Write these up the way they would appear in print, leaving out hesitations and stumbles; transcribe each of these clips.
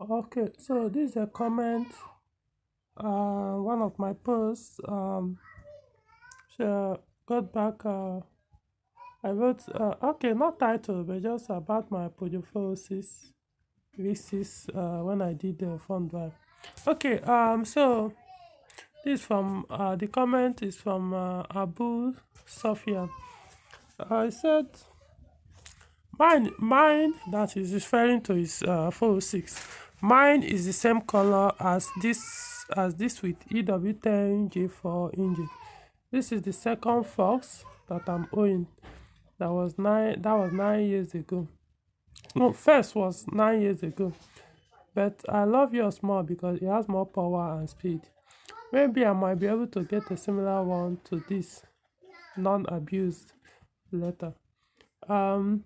Okay, so this is a comment. One of my posts. Got back. I wrote. Okay, not title, but just about my Peugeot V6. When I did the fund drive. Okay. So this from the comment is from Abu Sofia. I said mine that is referring to is 406. Mine is the same color as this with EW10G4 engine. This is the second Fox that I'm owning. That was 9 years ago. No, first was 9 years ago. But I love yours more because it has more power and speed. Maybe I might be able to get a similar one to this non-abused later. Um,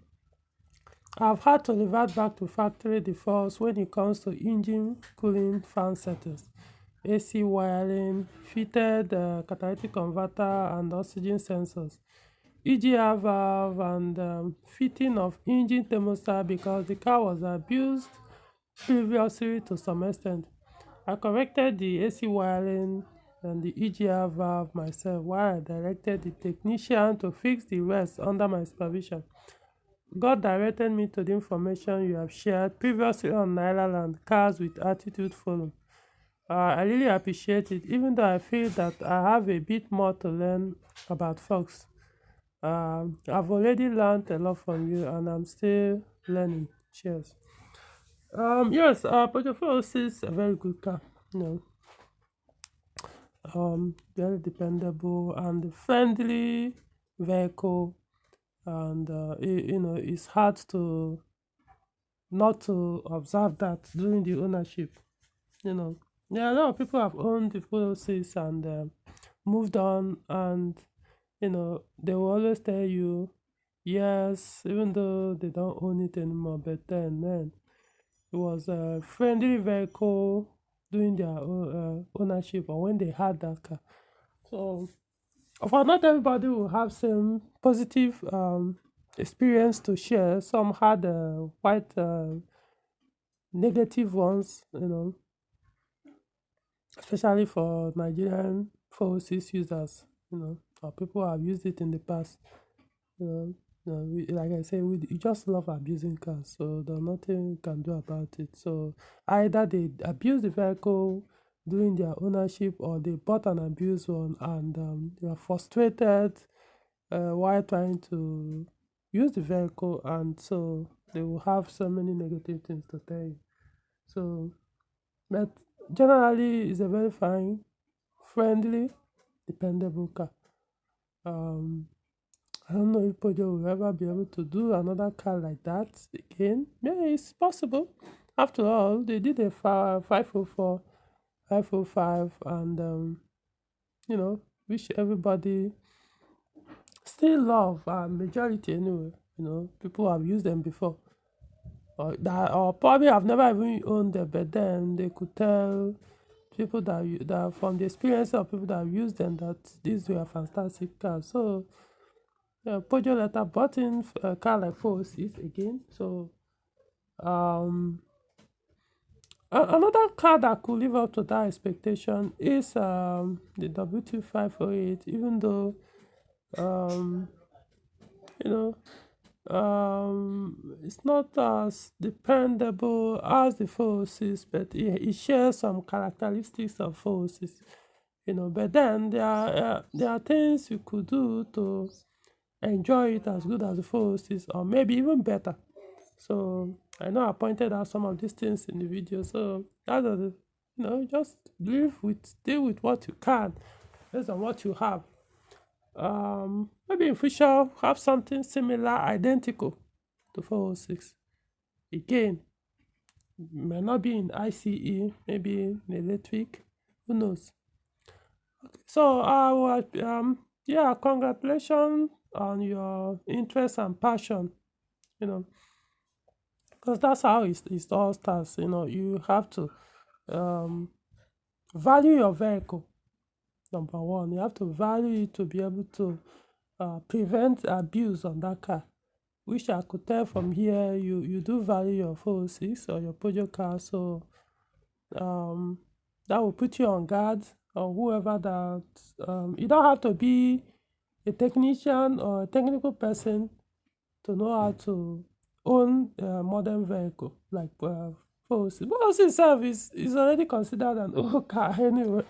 I've had to revert back to factory defaults when it comes to engine cooling fan settings, AC wiring, fitted catalytic converter and oxygen sensors, EGR valve and fitting of engine thermostat because the car was abused previously to some extent. I corrected the AC wiring and the EGR valve myself while I directed the technician to fix the rest under my supervision. God directed me to the information you have shared previously on Nylaland, Cars with Attitude Forum. I really appreciate it, even though I feel that I have a bit more to learn about Fox. I've already learned a lot from you, and I'm still learning. Cheers. Yes, Peugeot is a very good car. You know, very dependable and friendly vehicle, and it's hard to not to observe that during the ownership. You know, yeah, a lot of people have owned the policies and moved on, and they will always tell you, yes, even though they don't own it anymore, but then, man, it was a friendly vehicle during their ownership or when they had that car. So, of course, not everybody will have same positive experience to share. Some had quite negative ones, especially for Nigerian 406 users, or people who have used it in the past. Like I say, we just love abusing cars, so there's nothing we can do about it. So either they abuse the vehicle during their ownership, or they bought an abused one and they are frustrated while trying to use the vehicle, and so they will have so many negative things to tell you. So, but generally, it's a very fine, friendly, dependable car. Um, I don't know if Peugeot will ever be able to do another car like that again. Yeah, it's possible. After all, they did a 504, 505, and which everybody still love. Majority anyway. People have used them before, or probably have never even owned them, but then they could tell people that from the experience of people that have used them that these were fantastic cars. So Peugeot later bought in a car like 406 again. So um, another car that could live up to that expectation is the W2508, even though um, you know it's not as dependable as the 406, but it shares some characteristics of 406. But then there are things you could do to enjoy it as good as the 406, or maybe even better. So I know I pointed out some of these things in the video. So that is, just deal with what you can based on what you have. Maybe in future have something similar, identical to 406. Again, may not be in ICE, maybe in electric. Who knows? So yeah, congratulations on your interest and passion. You know, because that's how it all starts. You have to um, value your vehicle. Number one, you have to value it to be able to prevent abuse on that car. which I could tell from here you do value your 406 or your Peugeot car, so um, that will put you on guard, or whoever that. You don't have to be a technician or a technical person to know how to own a modern vehicle like 406. 406 itself is already considered an old car anyway.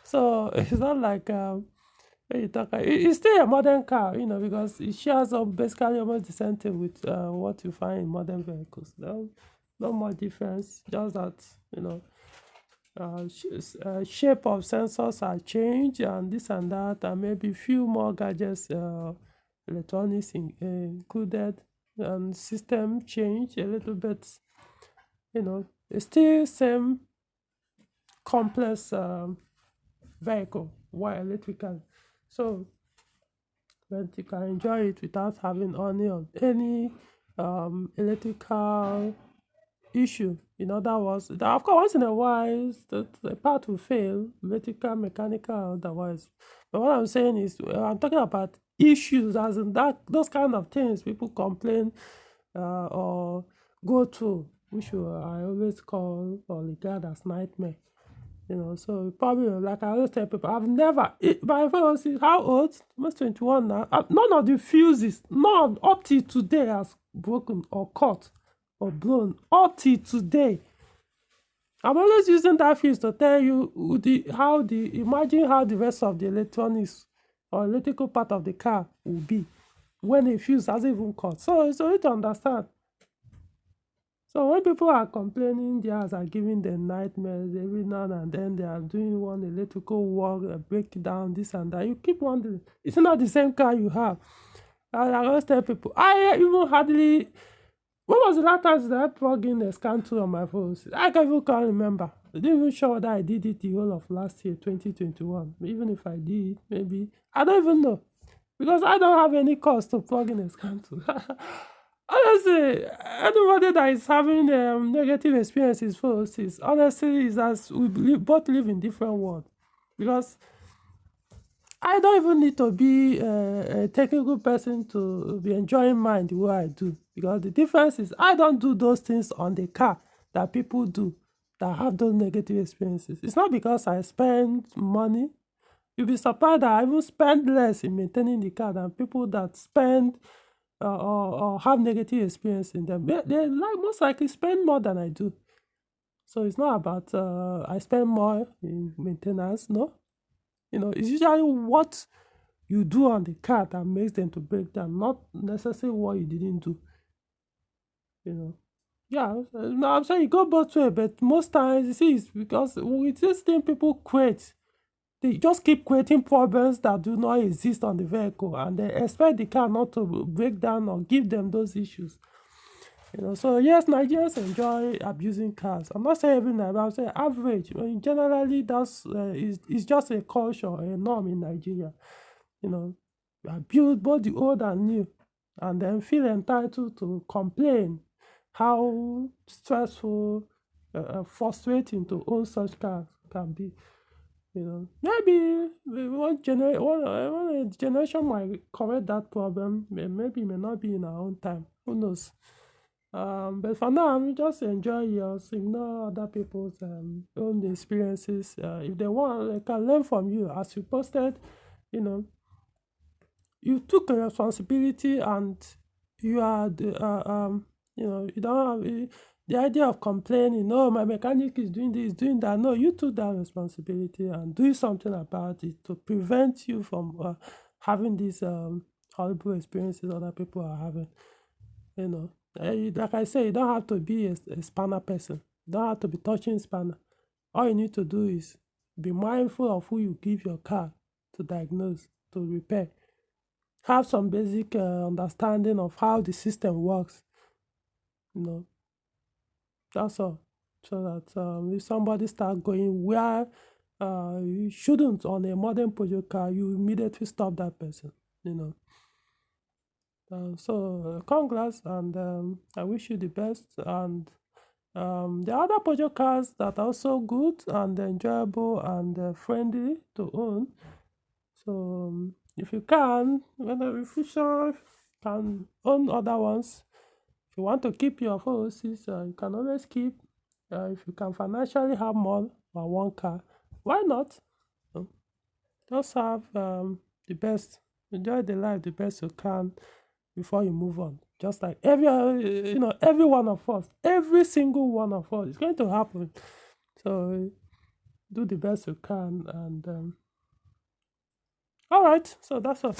So it's not like when you talk, it's still a modern car, because it shares up basically almost the same thing with what you find in modern vehicles. No more difference, just that you know shape of sensors are changed and this and that, and maybe few more gadgets, electronics included, and system change a little bit. It's still same complex vehicle while electrical. So but you can enjoy it without having any electrical issue. In other words, of course, once in a while, the part will fail, electrical, mechanical, otherwise. But what I'm saying is, I'm talking about issues, as in that those kind of things people complain or go through, which I always call or regard as nightmare. So probably like I always tell people, I've never, my phone is how old? Almost 21 now. None of the fuses, none up till today has broken or cut or blown. Up till today. I'm always using that fuse to tell you imagine how the rest of the electronics or electrical part of the car will be when a fuse hasn't even cut. So you to understand. So when people are complaining, theirs are giving them nightmares every now and then. They are doing one electrical work, breakdown, this and that. You keep wondering, it's not the same car you have. I always tell people, I even hardly. When was the last time that I plug in a scan tool on my phone? I can't remember. I didn't even sure that I did it the whole of last year, 2021. Even if I did, maybe I don't even know, because I don't have any cost to plug in a scan tool. Honestly, anybody that is having negative experiences for us is honestly is as both live in different worlds, because I don't even need to be a technical person to be enjoying mine the way I do, because the difference is I don't do those things on the car that people do that have those negative experiences. It's not because I spend money. You'll be surprised that I even spend less in maintaining the car than people that spend or have negative experience in them. They like most likely spend more than I do. So it's not about I spend more in maintenance. No, it's usually what you do on the car that makes them to break down, not necessarily what you didn't do. Yeah, no, I'm saying you go both way, but most times you see it's because with this thing people create. They just keep creating problems that do not exist on the vehicle, and they expect the car not to break down or give them those issues. So yes, Nigerians enjoy abusing cars. I'm not saying every night, but I'm saying average. Generally, that's it's just a culture, a norm in Nigeria. Abuse both the old and new, and then feel entitled to complain how stressful, frustrating to own such cars can be. Maybe one generation might correct that problem. Maybe it may not be in our own time. Who knows? But for now, I'm just enjoy yours. Ignore other people's own experiences. If they want, they can learn from you. As you posted, you know, you took a responsibility, and you are you don't have the idea of complaining. No, my mechanic is doing this, doing that. No, you took that responsibility and do something about it to prevent you from having these horrible experiences other people are having. Like I say, you don't have to be a spanner person. You don't have to be touching spanner. All you need to do is be mindful of who you give your car to diagnose, to repair. Have some basic understanding of how the system works. You know, that's all. So that if somebody start going where you shouldn't on a modern Peugeot car, you immediately stop that person. You know. So congrats, and I wish you the best. And the other Peugeot cars that are also good and enjoyable and friendly to own. So if you can, when the future can own other ones. If you want to keep your 406, you can always keep. If you can financially have more than one car, why not? Um, just have the best, enjoy the life the best you can before you move on. Just like every one of us, every single one of us, it's going to happen. So do the best you can, and all right. So that's all.